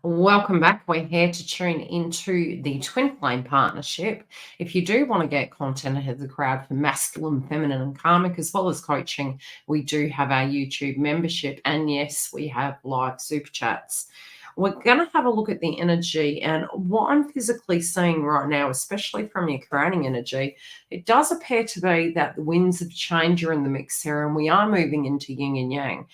Welcome back. We're here to tune into the twin flame partnership. If you do want to get content ahead of the crowd for masculine, feminine, and karmic, as well as coaching, we do have our YouTube membership. And yes, we have live super chats. We're going to have a look at the energy, and what I'm physically seeing right now, especially from your crowning energy, it does appear to be that the winds of change are in the mix here, and we are moving into yin and yang.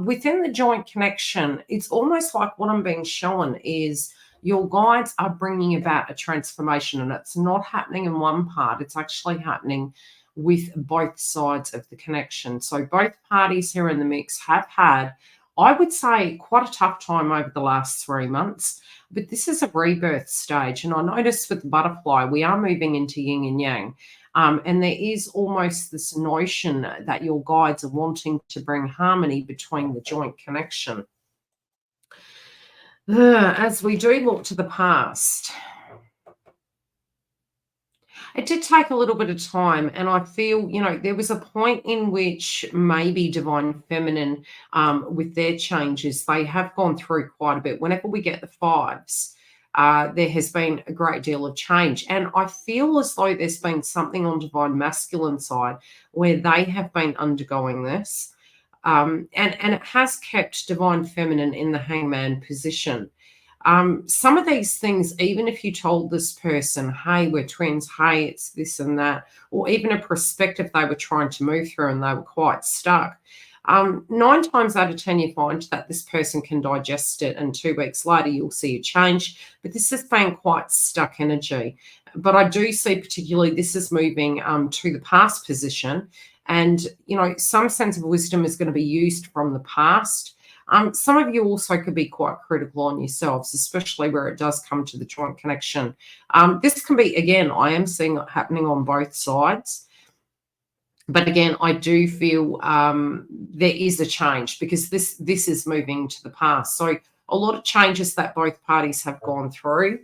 Within the joint connection, it's almost like what I'm being shown is your guides are bringing about a transformation, and it's not happening in one part, it's actually happening with both sides of the connection. So both parties here in the mix have had, I would say, quite a tough time over the last 3 months, but this is a rebirth stage. And I notice with the butterfly, we are moving into yin and yang. And there is almost this notion that your guides are wanting to bring harmony between the joint connection. As we do look to the past, it did take a little bit of time, and I feel, there was a point in which maybe divine feminine, with their changes, they have gone through quite a bit. Whenever we get the fives, there has been a great deal of change, and I feel as though there's been something on divine masculine side where they have been undergoing this, and it has kept divine feminine in the hangman position. Some of these things, even if you told this person, hey, we're twins, hey, it's this and that, or even a perspective they were trying to move through and they were quite stuck, 9 times out of 10, you find that this person can digest it, and 2 weeks later, you'll see a change. But this has been quite stuck energy. But I do see particularly this is moving to the past position. And, some sense of wisdom is going to be used from the past. Some of you also could be quite critical on yourselves, especially where it does come to the joint connection. This can be, again, I am seeing it happening on both sides. But again, I do feel there is a change because this is moving to the past. So a lot of changes that both parties have gone through.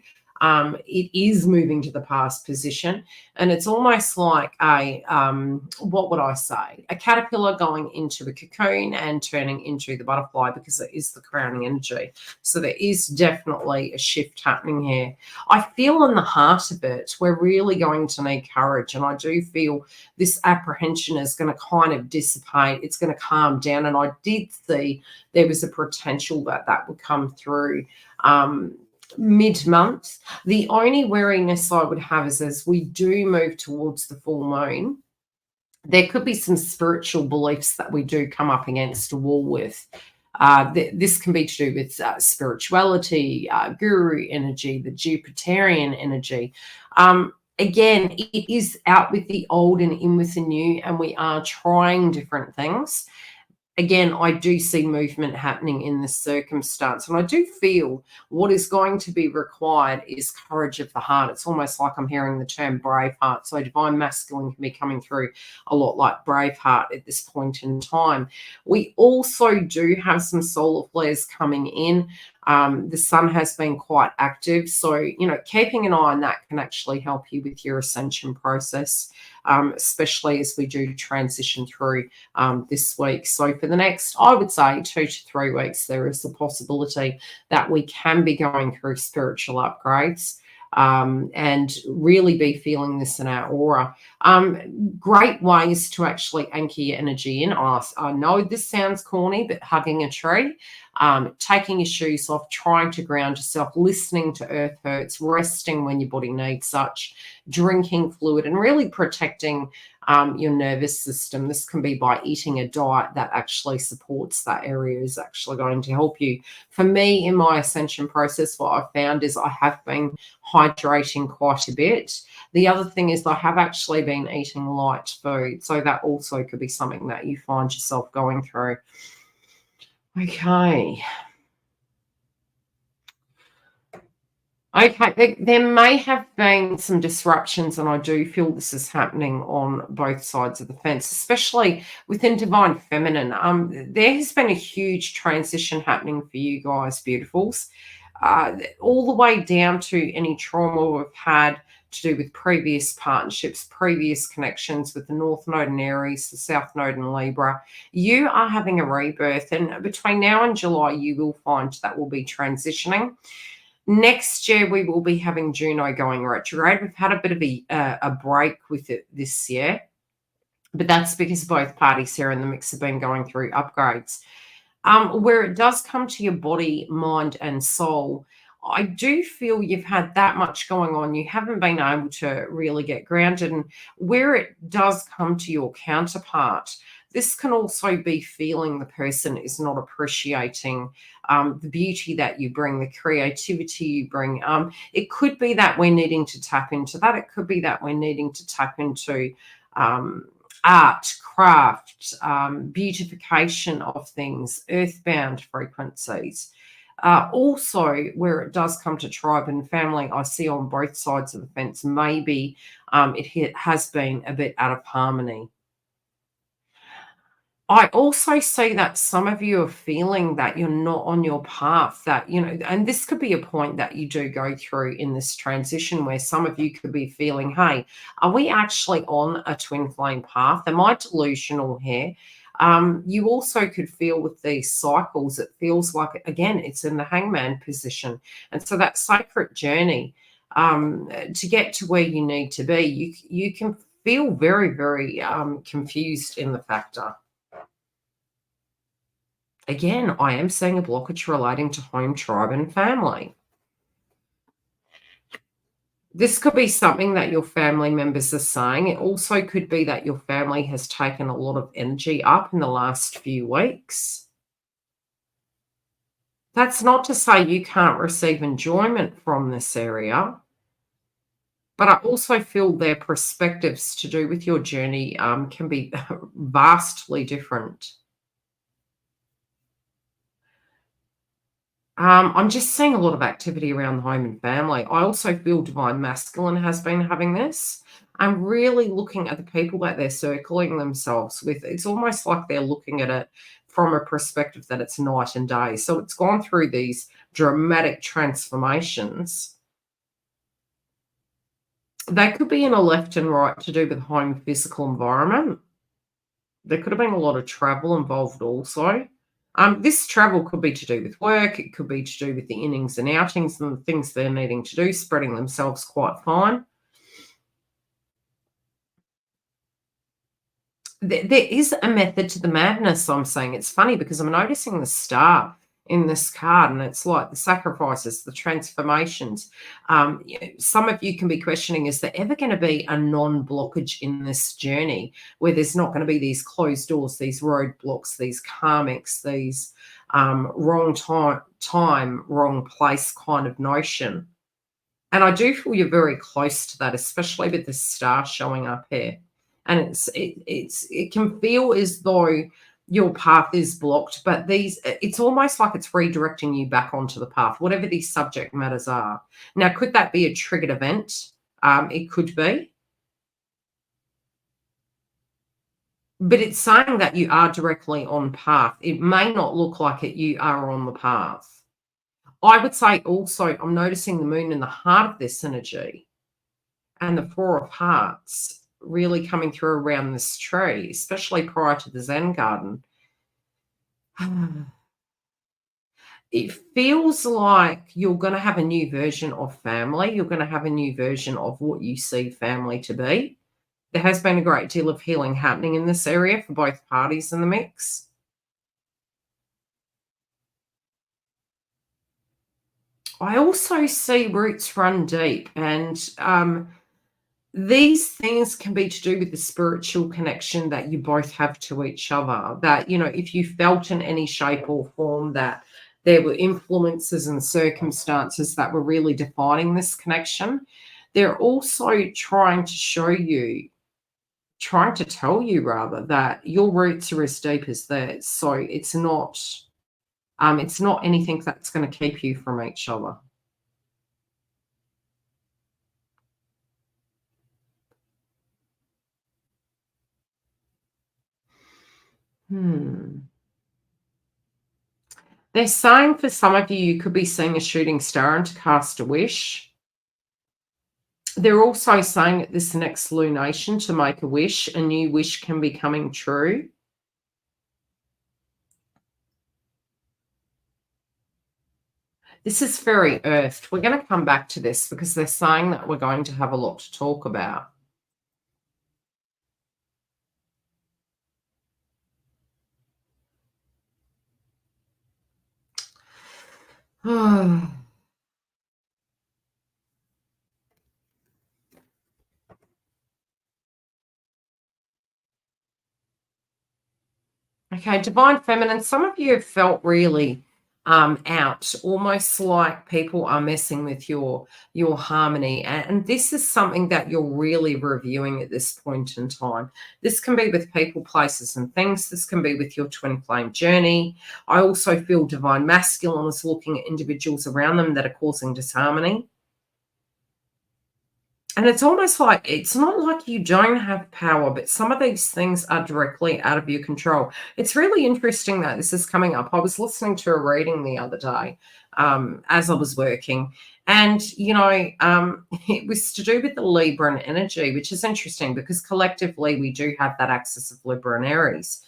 It is moving to the past position, and it's almost like what would I say? A caterpillar going into the cocoon and turning into the butterfly, because it is the crowning energy. So there is definitely a shift happening here. I feel in the heart of it, we're really going to need courage, and I do feel this apprehension is going to kind of dissipate. It's going to calm down, and I did see there was a potential that would come through mid-month. The only wariness I would have is as we do move towards the full moon, there could be some spiritual beliefs that we do come up against a wall with. This can be to do with spirituality, guru energy, the Jupiterian energy. Again, it is out with the old and in with the new, and we are trying different things. Again, I do see movement happening in this circumstance, and I do feel what is going to be required is courage of the heart. It's almost like I'm hearing the term Braveheart. So divine masculine can be coming through a lot like Braveheart at this point in time. We also do have some solar flares coming in. The sun has been quite active, so keeping an eye on that can actually help you with your ascension process, especially as we do transition through this week. So for the next, I would say, 2 to 3 weeks, there is a possibility that we can be going through spiritual upgrades and really be feeling this in our aura. Great ways to actually anchor your energy in. I know this sounds corny, but hugging a tree, taking your shoes off, trying to ground yourself, listening to earth hurts, resting when your body needs such, drinking fluid, and really protecting your nervous system. This can be by eating a diet that actually supports that area, is actually going to help you. For me, in my ascension process, what I've found is I have been hydrating quite a bit. The other thing is I have actually been eating light food, so that also could be something that you find yourself going through. Okay. Okay, there may have been some disruptions, and I do feel this is happening on both sides of the fence, especially within divine feminine. There has been a huge transition happening for you guys, beautifuls, all the way down to any trauma we've had to do with previous partnerships, previous connections with the North Node in Aries, the South Node in Libra. You are having a rebirth, and between now and July, you will find that will be transitioning. Next year, we will be having Juno going retrograde. We've had a bit of a break with it this year, but that's because both parties here in the mix have been going through upgrades. Where it does come to your body, mind, and soul, I do feel you've had that much going on. You haven't been able to really get grounded. And where it does come to your counterpart, this can also be feeling the person is not appreciating the beauty that you bring, the creativity you bring. It could be that we're needing to tap into that. It could be that we're needing to tap into art, craft, beautification of things, earthbound frequencies. Also, where it does come to tribe and family, I see on both sides of the fence, maybe has been a bit out of harmony. I also see that some of you are feeling that you're not on your path, that, and this could be a point that you do go through in this transition where some of you could be feeling, hey, are we actually on a twin flame path? Am I delusional here? You also could feel with these cycles, it feels like, again, it's in the hangman position. And so that sacred journey to get to where you need to be, you can feel very, very confused in the factor. Again, I am seeing a blockage relating to home, tribe, and family. This could be something that your family members are saying. It also could be that your family has taken a lot of energy up in the last few weeks. That's not to say you can't receive enjoyment from this area, but I also feel their perspectives to do with your journey can be vastly different. I'm just seeing a lot of activity around the home and family. I also feel divine masculine has been having this. I'm really looking at the people that they're circling themselves with. It's almost like they're looking at it from a perspective that it's night and day. So it's gone through these dramatic transformations. They could be in a left and right to do with home physical environment. There could have been a lot of travel involved also. This travel could be to do with work. It could be to do with the innings and outings and the things they're needing to do, spreading themselves quite fine. There is a method to the madness, I'm saying. It's funny because I'm noticing the star in this card, and it's like the sacrifices, the transformations. Some of you can be questioning, is there ever going to be a non-blockage in this journey where there's not going to be these closed doors, these roadblocks, these karmics, these wrong time, wrong place kind of notion? And I do feel you're very close to that, especially with the star showing up here. And it can feel as though your path is blocked, but it's almost like it's redirecting you back onto the path, whatever these subject matters are. Now, could that be a triggered event? It could be. But it's saying that you are directly on path. It may not look like it, you are on the path. I would say also, I'm noticing the moon in the heart of this energy and the Four of Hearts really coming through around this tree, especially prior to the Zen garden. It feels like you're going to have a new version of family. You're going to have a new version of what you see family to be. There has been a great deal of healing happening in this area for both parties in the mix. I also see roots run deep, and these things can be to do with the spiritual connection that you both have to each other. That, if you felt in any shape or form that there were influences and circumstances that were really defining this connection, they're also trying to tell you rather, that your roots are as deep as theirs. So it's not anything that's going to keep you from each other. They're saying for some of you, you could be seeing a shooting star and to cast a wish. They're also saying at this next lunation to make a wish, a new wish can be coming true. This is very earthed. We're going to come back to this because they're saying that we're going to have a lot to talk about. Okay, divine feminine. Some of you have felt really out, almost like people are messing with your harmony. And this is something that you're really reviewing at this point in time. This can be with people, places, and things. This can be with your twin flame journey. I also feel divine masculine is looking at individuals around them that are causing disharmony. And it's almost like it's not like you don't have power, but some of these things are directly out of your control. It's really interesting that this is coming up. I was listening to a reading the other day as I was working, and it was to do with the Libra and energy, which is interesting because collectively we do have that axis of Libra and Aries.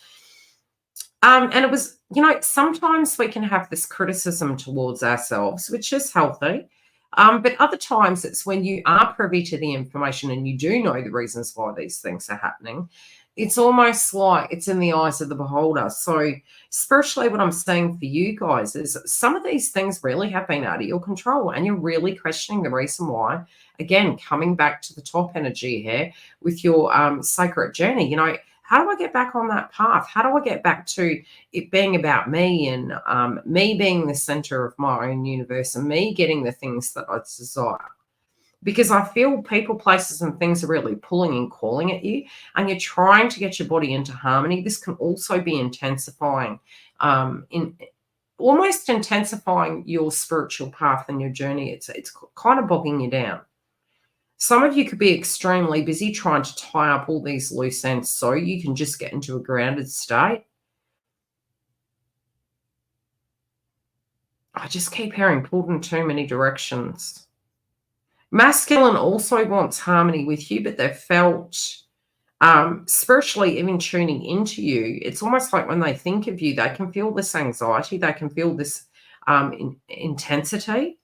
And it was, sometimes we can have this criticism towards ourselves, which is healthy. But other times it's when you are privy to the information and you do know the reasons why these things are happening. It's almost like it's in the eyes of the beholder. So, spiritually, what I'm saying for you guys is some of these things really have been out of your control, and you're really questioning the reason why. Again, coming back to the top energy here with your sacred journey, how do I get back on that path? How do I get back to it being about me and me being the center of my own universe and me getting the things that I desire? Because I feel people, places, and things are really pulling and calling at you, and you're trying to get your body into harmony. This can also be intensifying, in almost intensifying your spiritual path and your journey. It's kind of bogging you down. Some of you could be extremely busy trying to tie up all these loose ends so you can just get into a grounded state. I just keep hearing pulled in too many directions. Masculine also wants harmony with you, but they've felt spiritually, even tuning into you, it's almost like when they think of you, they can feel this anxiety, they can feel this intensity.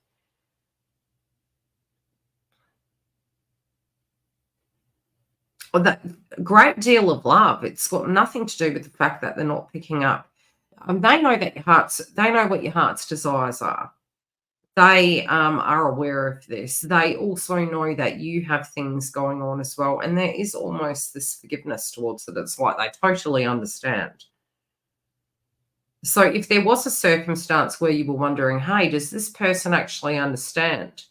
Well, that great deal of love. It's got nothing to do with the fact that they're not picking up. They know that they know what your heart's desires are. They are aware of this. They also know that you have things going on as well. And there is almost this forgiveness towards it. It's like they totally understand. So if there was a circumstance where you were wondering, hey, does this person actually understand?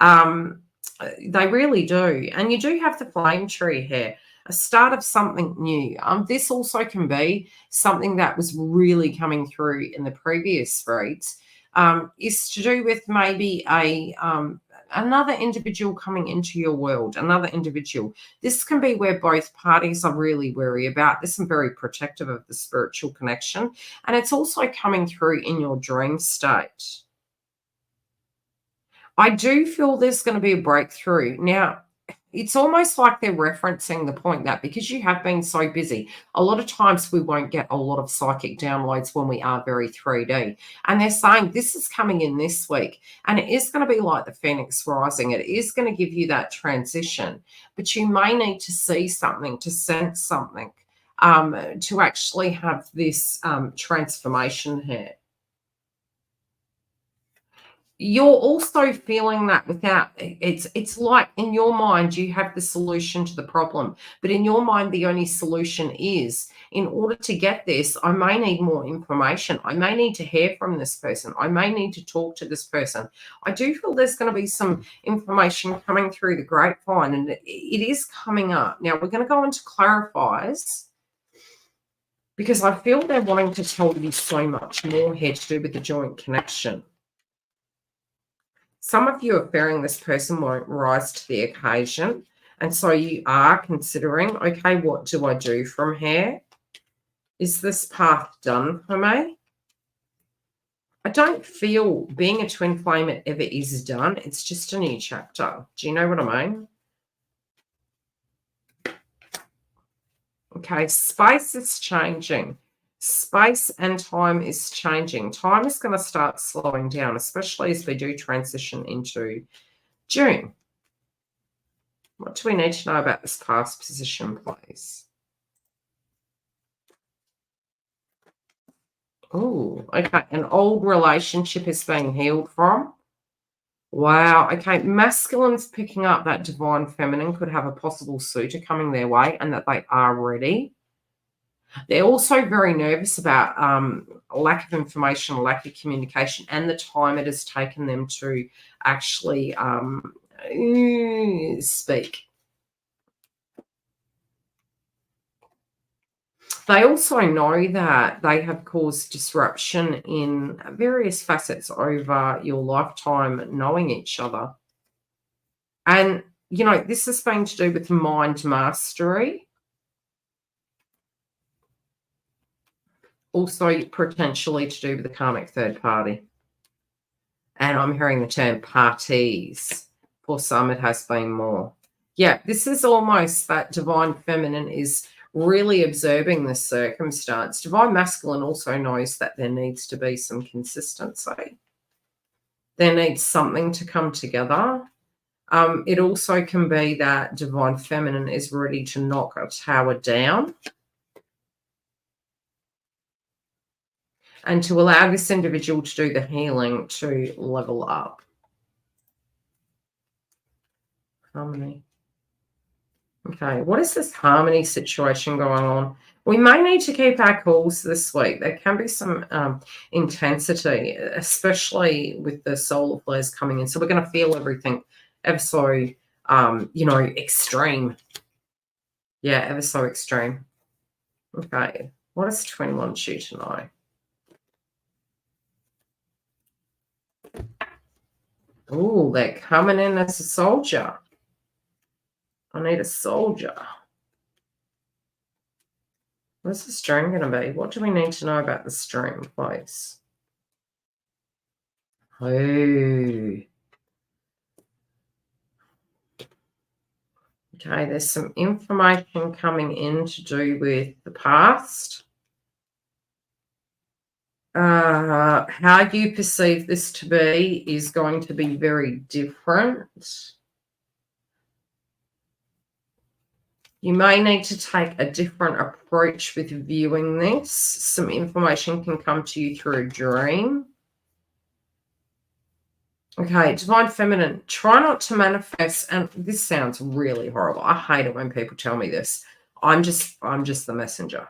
They really do. And you do have the flame tree here, a start of something new. This also can be something that was really coming through in the previous reads, is to do with maybe another individual coming into your world, another individual. This can be where both parties are really wary about this and very protective of the spiritual connection. And it's also coming through in your dream state. I do feel there's going to be a breakthrough. Now, it's almost like they're referencing the point that because you have been so busy, a lot of times we won't get a lot of psychic downloads when we are very 3D. And they're saying this is coming in this week. And it is going to be like the Phoenix Rising. It is going to give you that transition. But you may need to see something, to sense something, to actually have this transformation here. You're also feeling that without it's like in your mind you have the solution to the problem, but in your mind the only solution is in order to get this, I may need more information. I may need to hear from this person. I may need to talk to this person. I do feel there's going to be some information coming through the grapevine, and it is coming up. Now we're going to go into clarifiers because I feel they're wanting to tell you so much more here to do with the joint connection. Some of you are fearing this person won't rise to the occasion. And so you are considering, okay, what do I do from here? Is this path done for me? I don't feel being a twin flame ever is done. It's just a new chapter. Do you know what I mean? Okay, space is changing. Space and time is changing. Time is going to start slowing down, especially as we do transition into June. What do we need to know about this past position, please? Oh, okay. An old relationship is being healed from. Wow. Okay. Masculine's picking up that divine feminine could have a possible suitor coming their way and that they are ready. They're also very nervous about lack of information, lack of communication, and the time it has taken them to actually speak. They also know that they have caused disruption in various facets over your lifetime knowing each other. And, this has been to do with mind mastery, also potentially to do with the karmic third party. And I'm hearing the term parties. For some, it has been more. Yeah, this is almost that divine feminine is really observing this circumstance. Divine masculine also knows that there needs to be some consistency. There needs something to come together. It also can be that divine feminine is ready to knock a tower down and to allow this individual to do the healing to level up. Harmony. Okay, what is this harmony situation going on? We may need to keep our cool this week. There can be some intensity, especially with the solar flares coming in. So we're going to feel everything ever so, extreme. Yeah, ever so extreme. Okay, what does twin want you to know? Oh, they're coming in as a soldier. I need a soldier. What's the stream going to be? What do we need to know about the stream, please? Oh. Okay, there's some information coming in to do with the past. How you perceive this to be is going to be very different. You may need to take a different approach with viewing this. Some information can come to you through a dream. Okay, divine feminine, try not to manifest, and this sounds really horrible. I hate it when people tell me this. I'm just the messenger.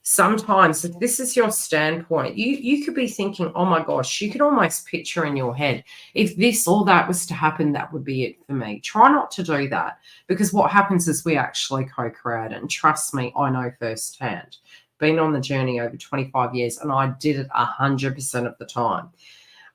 Sometimes if this is your standpoint, you could be thinking, oh my gosh, you could almost picture in your head, if this or that was to happen, that would be it for me. Try not to do that, because what happens is we actually co-create it. And trust me, I know firsthand. Been on the journey over 25 years, and I did it 100% of the time.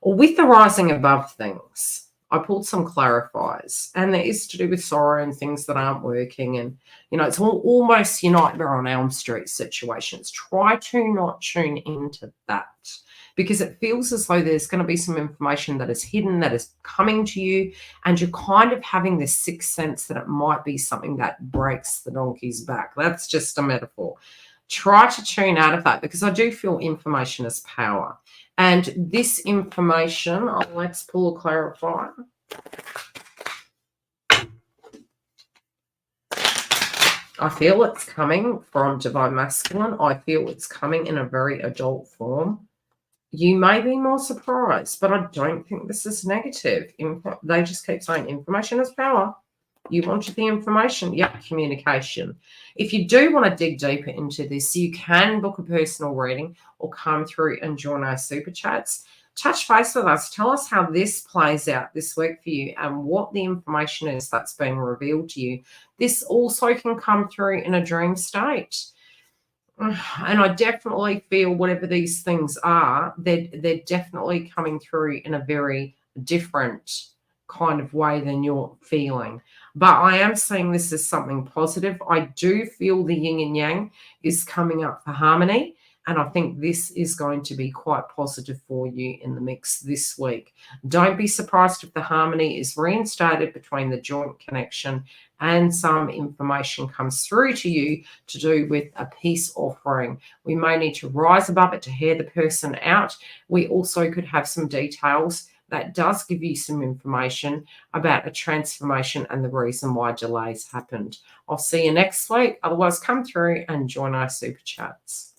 With the rising above things, I pulled some clarifiers, and there is to do with sorrow and things that aren't working. And, it's almost your Nightmare on Elm Street situations. Try to not tune into that, because it feels as though there's going to be some information that is hidden, that is coming to you, and you're kind of having this sixth sense that it might be something that breaks the donkey's back. That's just a metaphor. Try to tune out of that, because I do feel information is power. And this information, let's pull a clarifier. I feel it's coming from divine masculine. I feel it's coming in a very adult form. You may be more surprised, but I don't think this is negative. They just keep saying information is power. You wanted the information. Yep, communication. If you do want to dig deeper into this, you can book a personal reading or come through and join our super chats. Touch base with us. Tell us how this plays out this week for you and what the information is that's been revealed to you. This also can come through in a dream state. And I definitely feel whatever these things are, they're definitely coming through in a very different kind of way than you're feeling. But I am seeing this as something positive. I do feel the yin and yang is coming up for harmony. And I think this is going to be quite positive for you in the mix this week. Don't be surprised if the harmony is reinstated between the joint connection and some information comes through to you to do with a peace offering. We may need to rise above it to hear the person out. We also could have some details that does give you some information about a transformation and the reason why delays happened. I'll see you next week. Otherwise, come through and join our super chats.